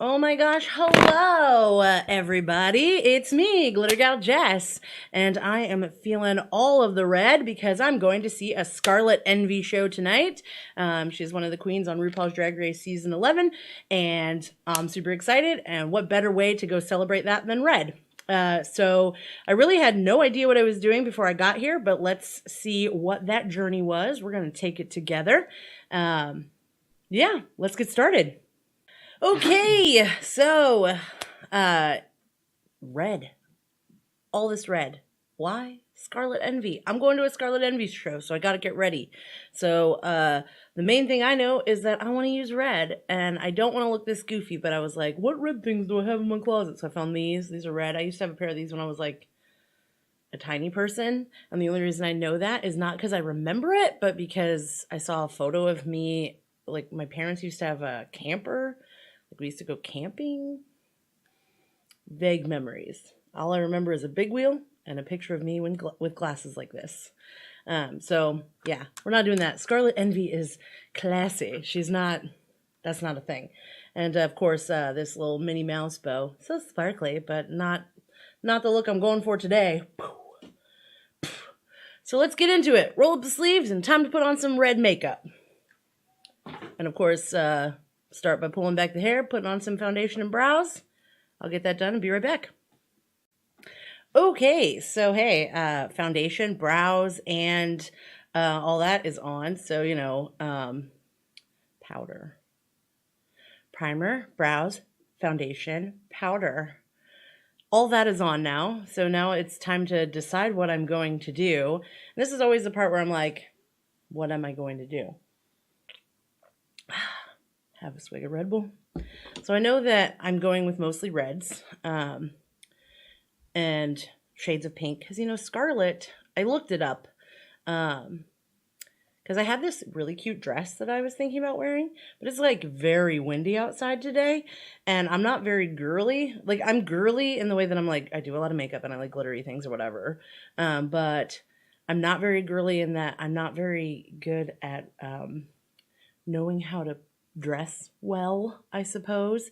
Oh my gosh, hello everybody. It's me, Glitter Gal Jess, and I am feeling all of the red because I'm going to see a Scarlet Envy show tonight. She's one of the queens on RuPauls Drag Race season 11, and I'm super excited, and what better way to go celebrate that than red? So I really had no idea what I was doing before I got here, but let's see what that journey was. We're going to take it together. Yeah, let's get started. Okay, so red. All this red. Why? Scarlet Envy. I'm going to a Scarlet Envy show, so I got to get ready. So the main thing I know is that I want to use red, and I don't want to look this goofy, but I was like, what red things do I have in my closet? So I found these. These are red. I used to have a pair of these when I was like a tiny person, and the only reason I know that is not because I remember it, but because I saw a photo of me, like my parents used to have a camper. Like we used to go camping. Vague memories. All I remember is a big wheel and a picture of me with glasses like this. So yeah, we're not doing that. Scarlet Envy is classy. She's not, that's not a thing. And of course, this little Minnie Mouse bow. So sparkly, but not the look I'm going for today. So let's get into it. Roll up the sleeves and time to put on some red makeup. And of course, start by pulling back the hair, putting on some foundation and brows. I'll get that done and be right back. Okay, so hey, foundation, brows, and all that is on. So, you know, powder. Primer, brows, foundation, powder. All that is on now. So now it's time to decide what I'm going to do. And this is always the part where I'm like, what am I going to do? Have a swig of Red Bull. So I know that I'm going with mostly reds and shades of pink because, you know, Scarlet, I looked it up because I had this really cute dress that I was thinking about wearing, but it's like very windy outside today and I'm not very girly. Like I'm girly in the way that I'm like, I do a lot of makeup and I like glittery things or whatever, but I'm not very girly in that I'm not very good at knowing how to dress well, I suppose.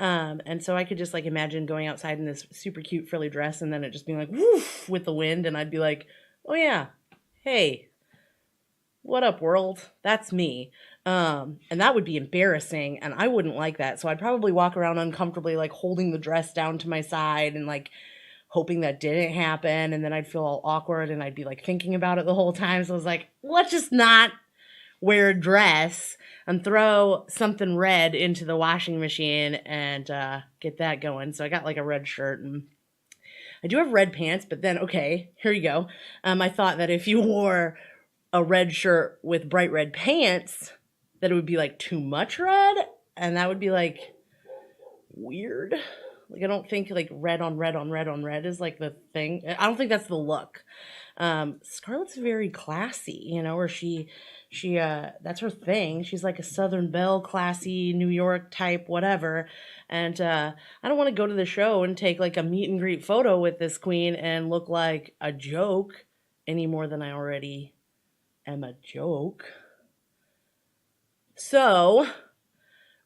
And so I could just like imagine going outside in this super cute frilly dress and then it just being like woof with the wind and I'd be like, oh yeah, hey, what up world? That's me. And that would be embarrassing and I wouldn't like that. So I'd probably walk around uncomfortably like holding the dress down to my side and like hoping that didn't happen and then I'd feel all awkward and I'd be like thinking about it the whole time. So I was like, let's just not wear a dress and throw something red into the washing machine and get that going. So I got like a red shirt and I do have red pants, but then, okay, here you go. I thought that if you wore a red shirt with bright red pants, that it would be like too much red. And that would be like weird. Like I don't think like red on red on red on red is like the thing. I don't think that's the look. Scarlett's very classy, you know, where she that's her thing. She's like a Southern Belle, classy New York type, whatever. And I don't want to go to the show and take like a meet and greet photo with this queen and look like a joke any more than I already am a joke. So,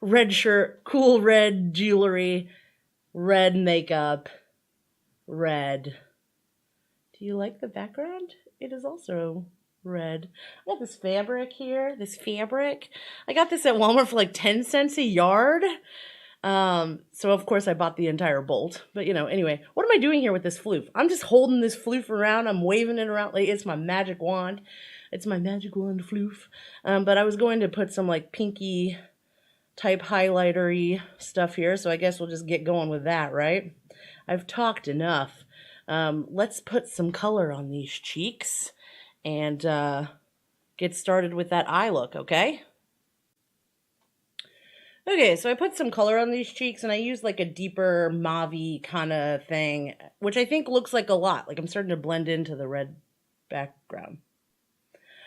red shirt, cool red jewelry, red makeup, red. Do you like the background? It is also red. I got this fabric here. I got this at Walmart for like 10 cents a yard. So of course I bought the entire bolt. But you know, anyway, what am I doing here with this floof? I'm just holding this floof around. I'm waving it around like it's my magic wand. It's my magic wand floof. But I was going to put some like pinky type highlighter-y stuff here. So I guess we'll just get going with that, right? I've talked enough. Let's put some color on these cheeks and get started with that eye look, okay? Okay, so I put some color on these cheeks and I used like a deeper mauve-y kind of thing, which I think looks like a lot. Like I'm starting to blend into the red background.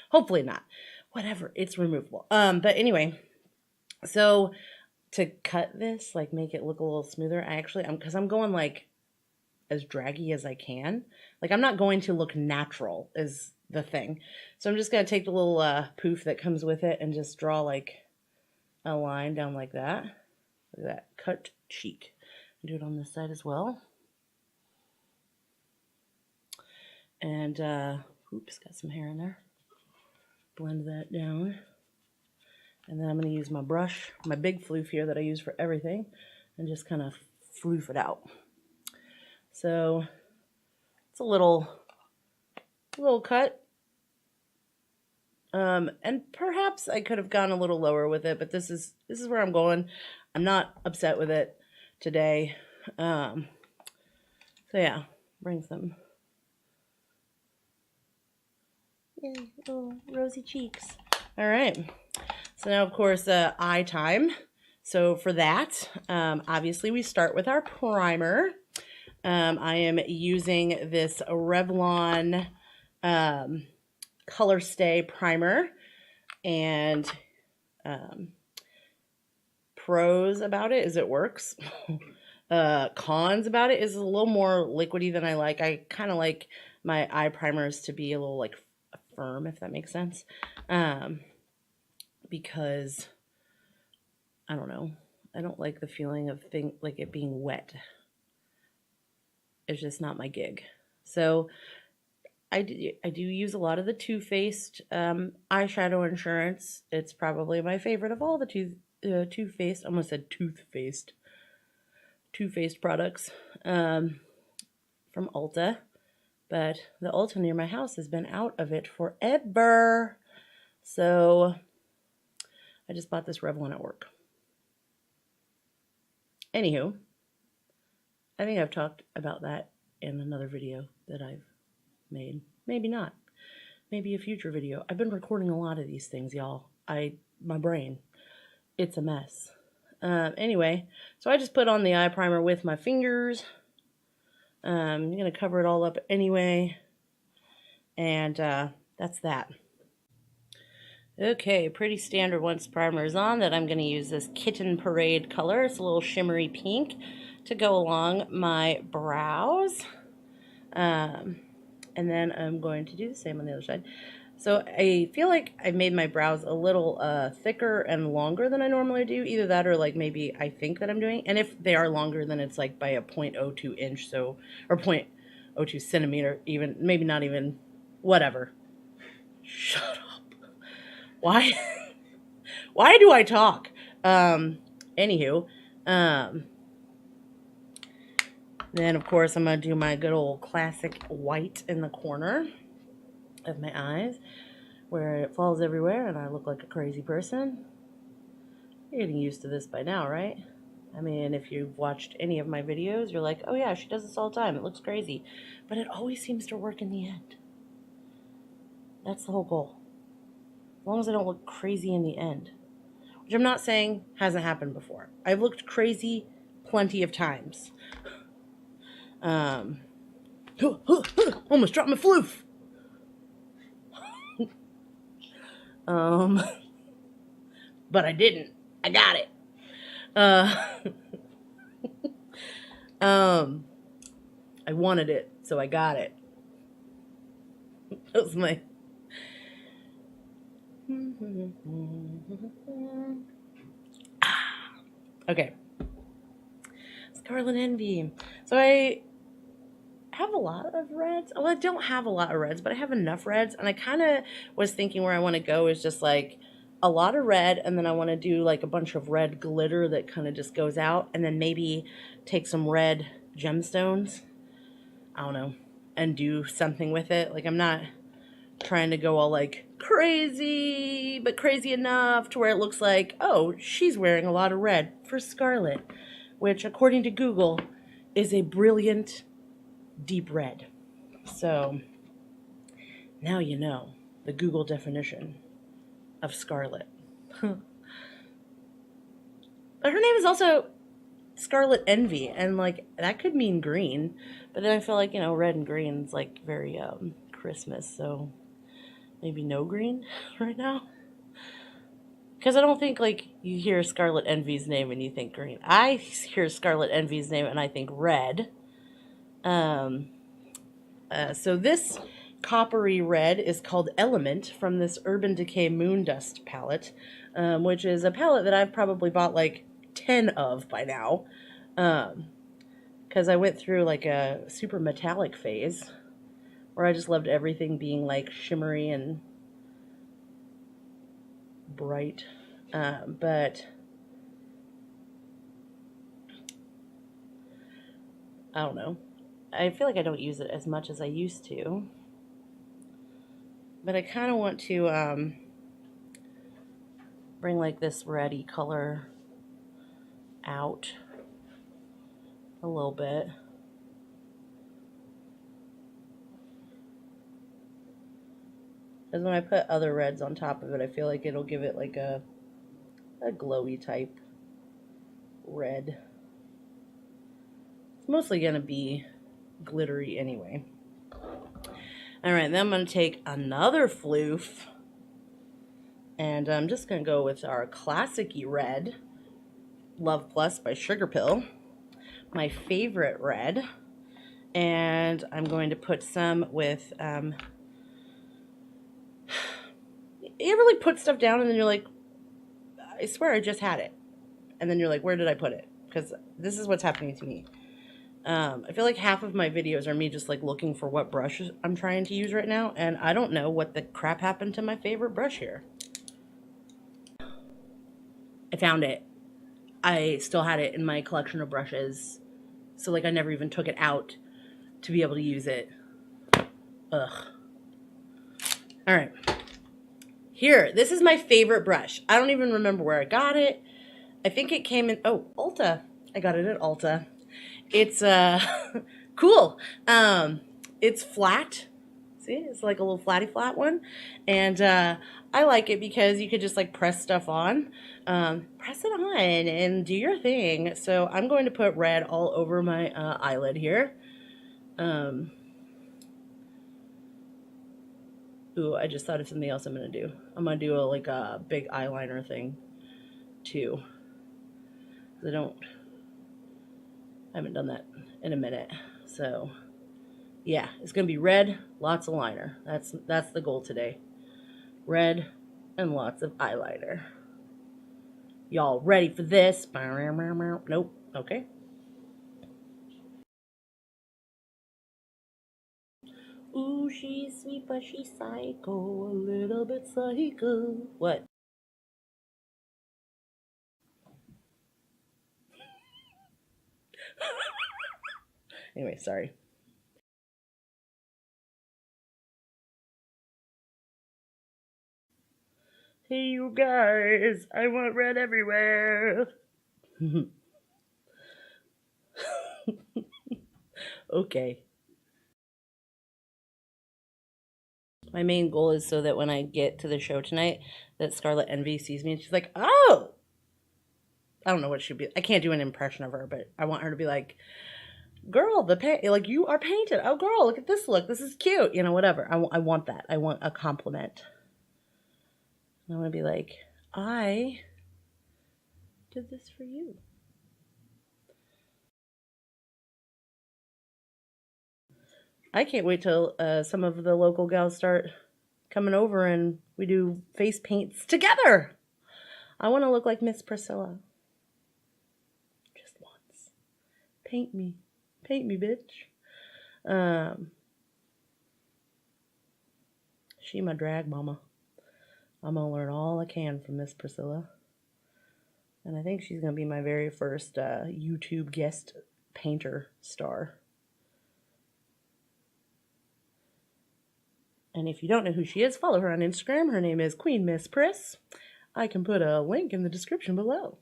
Hopefully not. Whatever, it's removable. But anyway, so to cut this, like make it look a little smoother, because I'm going like as draggy as I can. Like I'm not going to look natural is the thing. So I'm just going to take the little poof that comes with it and just draw like a line down like that. Look at that, cut cheek. Do it on this side as well. And, oops, got some hair in there. Blend that down. And then I'm going to use my brush, my big floof here that I use for everything, and just kind of floof it out. So it's a little cut. And perhaps I could have gone a little lower with it, but this is where I'm going. I'm not upset with it today. So yeah, bring some little rosy cheeks. All right. So now, of course, eye time. So for that, obviously we start with our primer. I am using this Revlon Color Stay Primer, and pros about it is it works. Cons about it is a little more liquidy than I like. I kind of like my eye primers to be a little like firm, if that makes sense. Because I don't know, I don't like the feeling of like it being wet. It's just not my gig. So I do use a lot of the Too Faced eyeshadow insurance. It's probably my favorite of all the Too Faced. I almost said toothpaste. Too Faced products from Ulta, but the Ulta near my house has been out of it forever. So I just bought this Revlon at work. Anywho, I think I've talked about that in another video that I've made. Maybe not. Maybe a future video. I've been recording a lot of these things, y'all. My brain, it's a mess. Anyway, so I just put on the eye primer with my fingers. I'm going to cover it all up anyway. And that's that. Okay, pretty standard once primer is on that I'm going to use this Kitten Parade color. It's a little shimmery pink to go along my brows. And then I'm going to do the same on the other side. So I feel like I made my brows a little thicker and longer than I normally do. Either that or like maybe I think that I'm doing. And if they are longer, then it's like by a 0.02 inch, so, or 0.02 centimeter even, maybe not even, whatever. Shut up. Why? Why do I talk? Anywho, then of course I'm going to do my good old classic white in the corner of my eyes where it falls everywhere and I look like a crazy person. You're getting used to this by now, right? I mean, if you've watched any of my videos, you're like, oh yeah, she does this all the time. It looks crazy. But it always seems to work in the end. That's the whole goal. As long as I don't look crazy in the end. Which I'm not saying hasn't happened before. I've looked crazy plenty of times. Almost dropped my floof. But I didn't. I got it. I wanted it, so I got it. That was my... Okay. Scarlet Envy. So I have a lot of reds. Well, I don't have a lot of reds, but I have enough reds. And I kind of was thinking where I want to go is just like a lot of red. And then I want to do like a bunch of red glitter that kind of just goes out. And then maybe take some red gemstones. I don't know. And do something with it. Like I'm not trying to go all like crazy, but crazy enough to where it looks like, oh, she's wearing a lot of red for Scarlet. Which according to Google is a brilliant deep red. So now you know the Google definition of Scarlet. But her name is also Scarlet Envy, and like that could mean green, but then I feel like, you know, red and green is like very Christmas, so maybe no green right now. Because I don't think like you hear Scarlet Envy's name and you think green. I hear Scarlet Envy's name and I think red. So this coppery red is called Element from this Urban Decay Moon Dust palette, which is a palette that I've probably bought like 10 of by now. Because I went through like a super metallic phase where I just loved everything being like shimmery and bright. But I don't know. I feel like I don't use it as much as I used to. But I kind of want to bring like this reddy color out a little bit. Because when I put other reds on top of it, I feel like it'll give it like a glowy type red. It's mostly going to be glittery anyway. Alright, then I'm going to take another floof. And I'm just going to go with our classic-y red, Love Plus by Sugar Pill. My favorite red. And I'm going to put some with... you ever like put stuff down and then you're like, I swear I just had it. And then you're like, where did I put it? Because this is what's happening to me. I feel like half of my videos are me just like looking for what brush I'm trying to use right now. And I don't know what the crap happened to my favorite brush here. I found it. I still had it in my collection of brushes. So like I never even took it out to be able to use it. Ugh. Alright. Here, this is my favorite brush. I don't even remember where I got it. I think it came in, oh, Ulta. I got it at Ulta. It's, cool. It's flat. See, it's like a little flatty flat one. And, I like it because you could just like press stuff on. Press it on and do your thing. So I'm going to put red all over my, eyelid here. Ooh, I just thought of something else I'm going to do. I'm going to do like a big eyeliner thing, too. I haven't done that in a minute. So, yeah, it's going to be red, lots of liner. That's the goal today. Red and lots of eyeliner. Y'all ready for this? Nope. Okay. Ooh, she's sweet, but she's psycho. A little bit psycho. What? Anyway, sorry. Hey, you guys. I want red everywhere. Okay. My main goal is so that when I get to the show tonight, that Scarlet Envy sees me and she's like, oh! I don't know what she'd be. I can't do an impression of her, but I want her to be like, girl, like you are painted. Oh, girl, look at this look. This is cute. You know, whatever. I want that. I want a compliment. I want to be like, I did this for you. I can't wait till some of the local gals start coming over and we do face paints together. I want to look like Miss Priscilla. Just once. Paint me. Paint me, bitch. She my drag mama. I'm going to learn all I can from Miss Priscilla. And I think she's going to be my very first YouTube guest painter star. And if you don't know who she is, follow her on Instagram. Her name is Queen Miss Pris. I can put a link in the description below.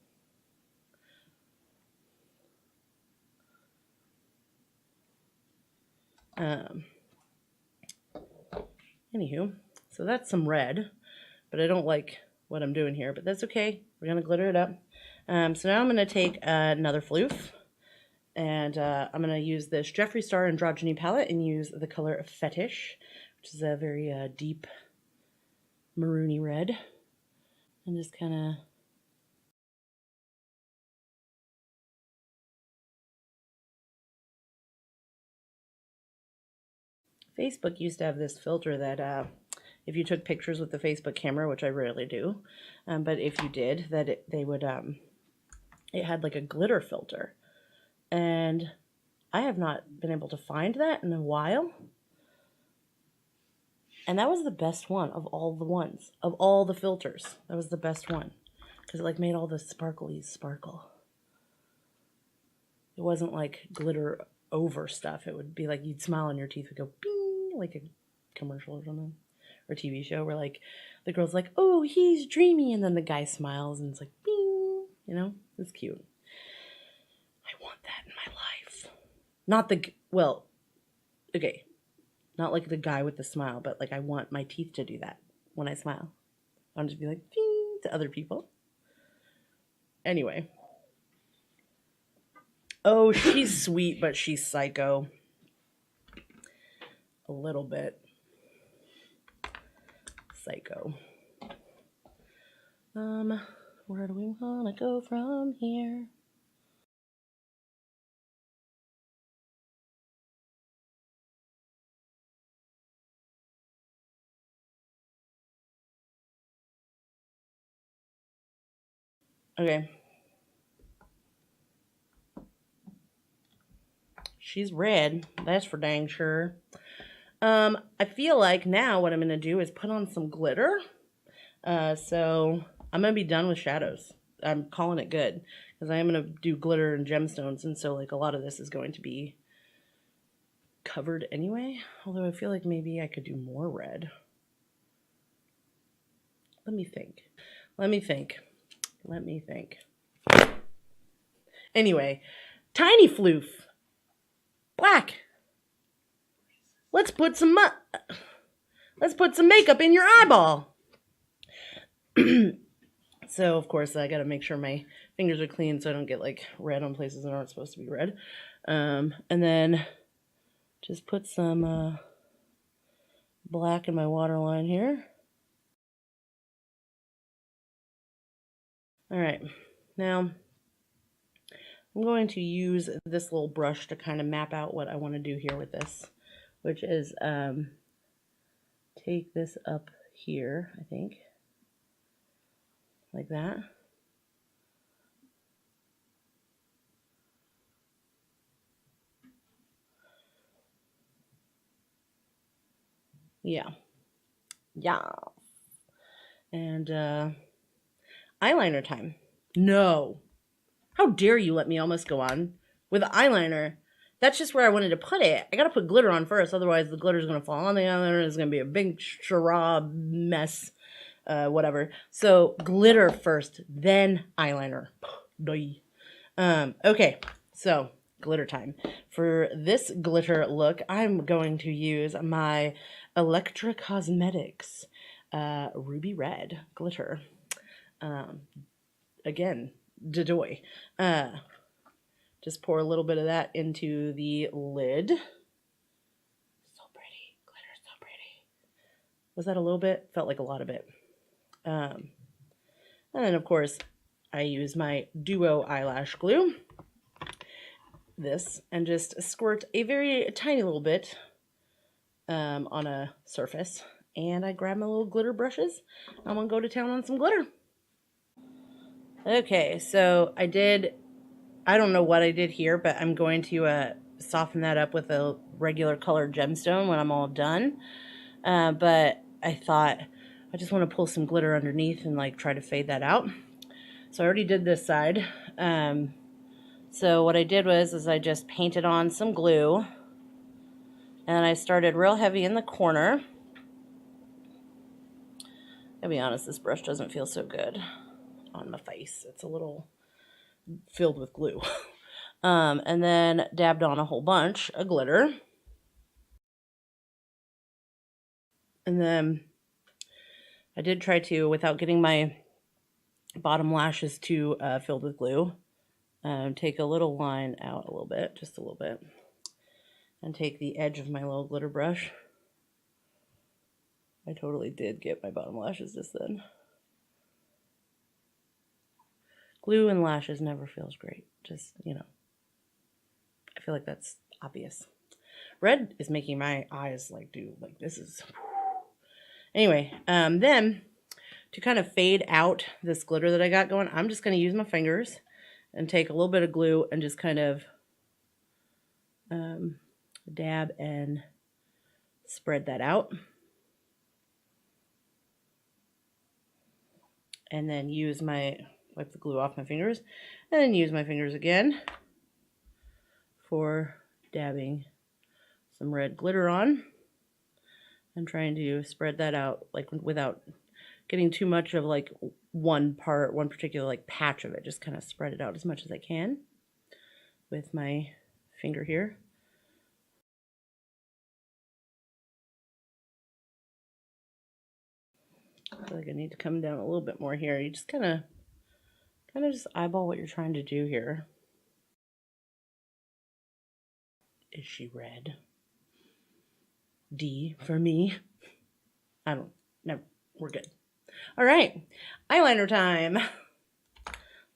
Anywho, so that's some red, but I don't like what I'm doing here, but that's okay. We're going to glitter it up. So now I'm going to take another floof, and I'm going to use this Jeffree Star Androgyny palette and use the color Fetish, which is a very deep maroony red, and just kind of Facebook used to have this filter that if you took pictures with the Facebook camera, which I rarely do, but if you did, that they would it had like a glitter filter. And I have not been able to find that in a while. And that was the best one of all the ones. Of all the filters. That was the best one. Because it like made all the sparklies sparkle. It wasn't like glitter over stuff. It would be like you'd smile and your teeth would go bing, like a commercial or something. Or a TV show where like the girl's like, oh, he's dreamy. And then the guy smiles and it's like bing. You know? It's cute. I want that in my life. Not the, well, okay. Not like the guy with the smile, but like I want my teeth to do that when I smile. I want to be like bing to other people. Anyway. Oh, she's sweet, but she's psycho. A little bit. Psycho. Where do we want to go from here? Okay. She's red. That's for dang sure. I feel like now what I'm going to do is put on some glitter. So I'm going to be done with shadows. I'm calling it good. Because I am going to do glitter and gemstones. And so like a lot of this is going to be covered anyway. Although I feel like maybe I could do more red. Let me think. Anyway, tiny floof. Black. Let's put some makeup in your eyeball. So, of course, I got to make sure my fingers are clean so I don't get, like, red on places that aren't supposed to be red. And then just put some black in my waterline here. All right. Now, I'm going to use this little brush to kind of map out what I want to do here with this, which is take this up here, I think, like that. Yeah. And eyeliner time. No. How dare you let me almost go on with eyeliner? That's just where I wanted to put it. I gotta put glitter on first, otherwise the glitter's gonna fall on the eyeliner. It's gonna be a big charade mess, whatever. So glitter first, then eyeliner. Okay, so glitter time. For this glitter look, I'm going to use my Electra Cosmetics Ruby Red glitter. Again, Dadoy. Just pour a little bit of that into the lid. So pretty. Glitter is so pretty. Was that a little bit? Felt like a lot of it. And then, of course, I use my Duo eyelash glue. This. And just squirt a very tiny little bit on a surface. And I grab my little glitter brushes. I'm going to go to town on some glitter. Okay, so I don't know what I did here, but I'm going to soften that up with a regular colored gemstone when I'm all done. But I thought I just want to pull some glitter underneath and like try to fade that out. So I already did this side. So what I did was I just painted on some glue. And I started real heavy in the corner. I'll be honest, this brush doesn't feel so good on my face. It's a little filled with glue. And then dabbed on a whole bunch of glitter. And then I did try to, without getting my bottom lashes too filled with glue, take a little line out a little bit, just a little bit, and take the edge of my little glitter brush. I totally did get my bottom lashes just then. Glue and lashes never feels great. Just, you know, I feel like that's obvious. Red is making my eyes like do, like this is... Anyway, then to kind of fade out this glitter that I got going, I'm just going to use my fingers and take a little bit of glue and just kind of dab and spread that out. And then wipe the glue off my fingers, and then use my fingers again for dabbing some red glitter on. I'm trying to spread that out like without getting too much of like one particular like patch of it. Just kind of spread it out as much as I can with my finger here. I feel like I need to come down a little bit more here. You just kind of just eyeball what you're trying to do here. Is she red? D for me. No, we're good. All right, eyeliner time.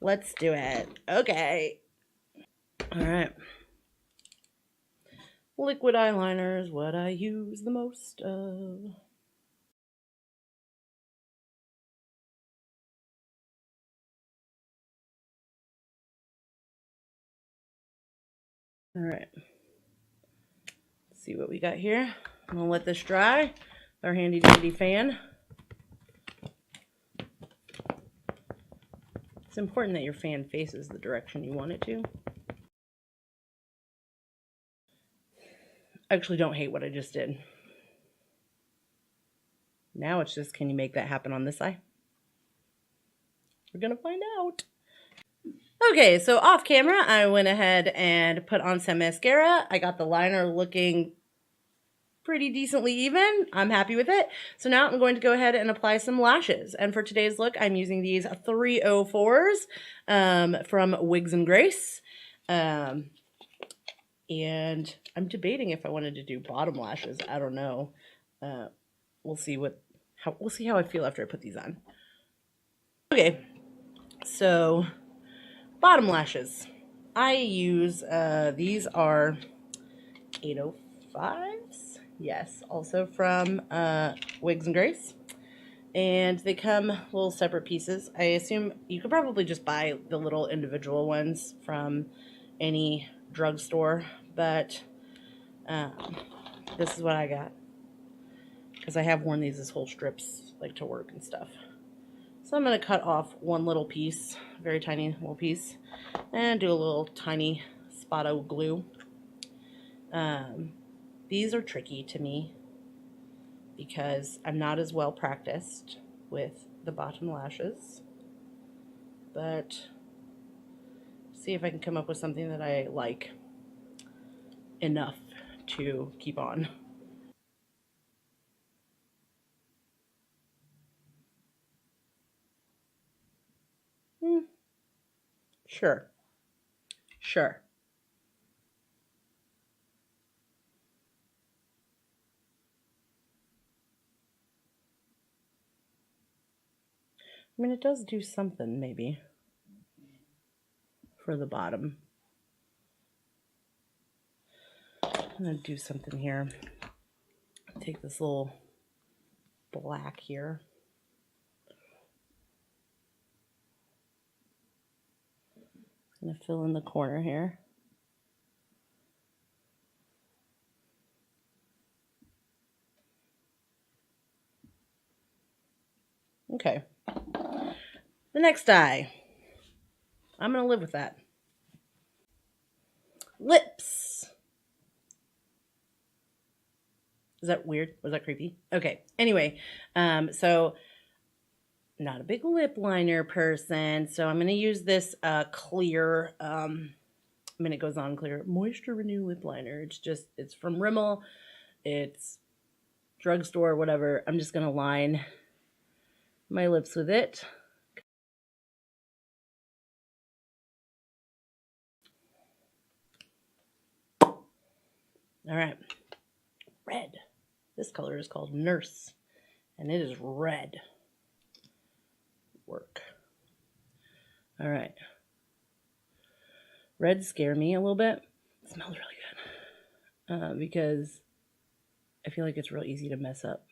Let's do it. Okay. All right. Liquid eyeliner is what I use the most of. All right. Let's see what we got here. I'm gonna let this dry with our handy dandy fan. It's important that your fan faces the direction you want it to. I actually don't hate what I just did. Now it's just, can you make that happen on this eye? We're gonna find out. Okay, so off camera, I went ahead and put on some mascara. I got the liner looking pretty decently even. I'm happy with it. So now I'm going to go ahead and apply some lashes. And for today's look, I'm using these 304s from Wigs and Grace. And I'm debating if I wanted to do bottom lashes. I don't know. We'll see how I feel after I put these on. Okay, so bottom lashes. I use these are 805s. Yes, also from Wigs and Grace. And they come little separate pieces. I assume you could probably just buy the little individual ones from any drugstore, but this is what I got. Because I have worn these as whole strips, like to work and stuff. So I'm going to cut off one little piece, very tiny little piece, and do a little tiny spot of glue. These are tricky to me because I'm not as well practiced with the bottom lashes, but see if I can come up with something that I like enough to keep on. Sure. I mean, it does do something, maybe, for the bottom. I'm going to do something here. Take this little black here. I'm going to fill in the corner here. Okay. The next eye. I'm going to live with that. Lips. Is that weird? Was that creepy? Okay. Anyway, so not a big lip liner person, so I'm going to use this clear, I mean, it goes on clear, Moisture Renew lip liner. It's from Rimmel. It's drugstore, whatever. I'm just going to line my lips with it. All right. Red. This color is called Nurse, and it is red. Work. All right. Reds scare me a little bit. It smells really good because I feel like it's real easy to mess up.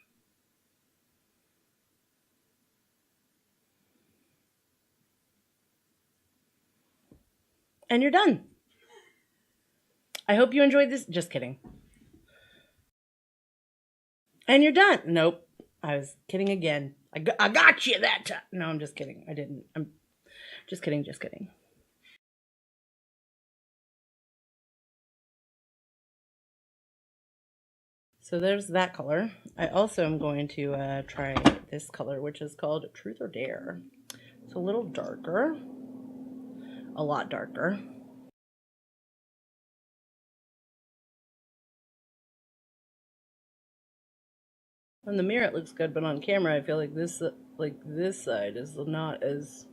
And you're done. I hope you enjoyed this. Just kidding. And you're done. Nope. I was kidding again. I got you that time. No, I'm just kidding. I didn't. I'm just kidding. Just kidding. So there's that color. I also am going to try this color, which is called Truth or Dare. It's a little darker. A lot darker. On the mirror it looks good, but on camera I feel like this side is not as...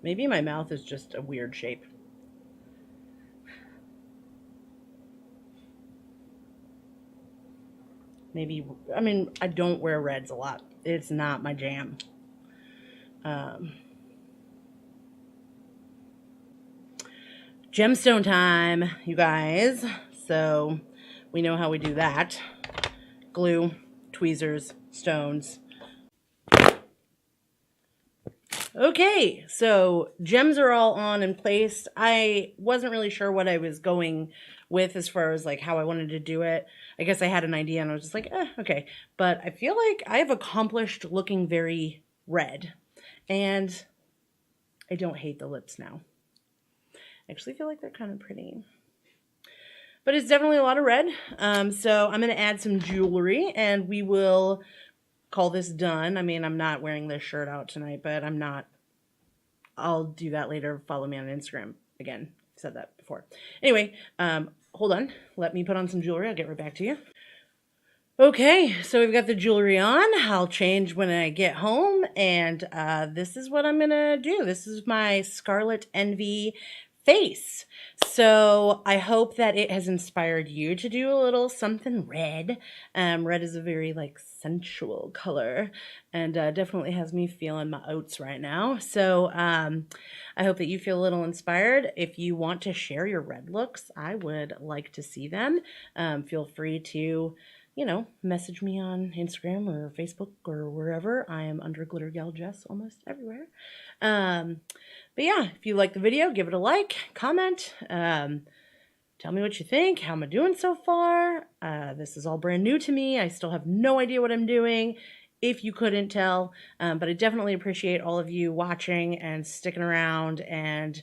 Maybe my mouth is just a weird shape. Maybe, I mean, I don't wear reds a lot. It's not my jam. Gemstone time, you guys. So we know how we do that. Glue, tweezers, stones. Okay, so gems are all on and placed. I wasn't really sure what I was going with as far as like how I wanted to do it. I guess I had an idea and I was just like, okay. But I feel like I've accomplished looking very red. And I don't hate the lips now. I actually feel like they're kind of pretty. But it's definitely a lot of red. So I'm going to add some jewelry and we will call this done. I mean, I'm not wearing this shirt out tonight, but I'm not. I'll do that later. Follow me on Instagram. Again, I've said that before. Anyway, hold on. Let me put on some jewelry. I'll get right back to you. Okay, so we've got the jewelry on. I'll change when I get home, and this is what I'm gonna do. This is my Scarlet Envy face. So I hope that it has inspired you to do a little something red. Red is a very like sensual color, and definitely has me feeling my oats right now. So I hope that you feel a little inspired. If you want to share your red looks, I would like to see them. Feel free to, you know, message me on Instagram or Facebook or wherever. I am under Glitter Gal Jess almost everywhere. But yeah, if you like the video, give it a like, comment, tell me what you think, how am I doing so far. This is all brand new to me. I still have no idea what I'm doing, if you couldn't tell. But I definitely appreciate all of you watching and sticking around. And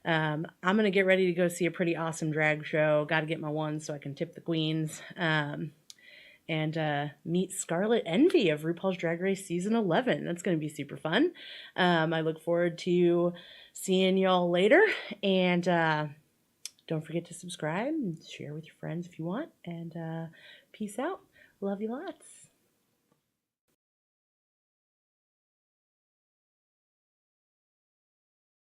I'm going to get ready to go see a pretty awesome drag show. Got to get my one so I can tip the queens. And meet Scarlet Envy of RuPaul's Drag Race Season 11. That's going to be super fun. I look forward to seeing y'all later. And don't forget to subscribe and share with your friends if you want. And peace out. Love you lots.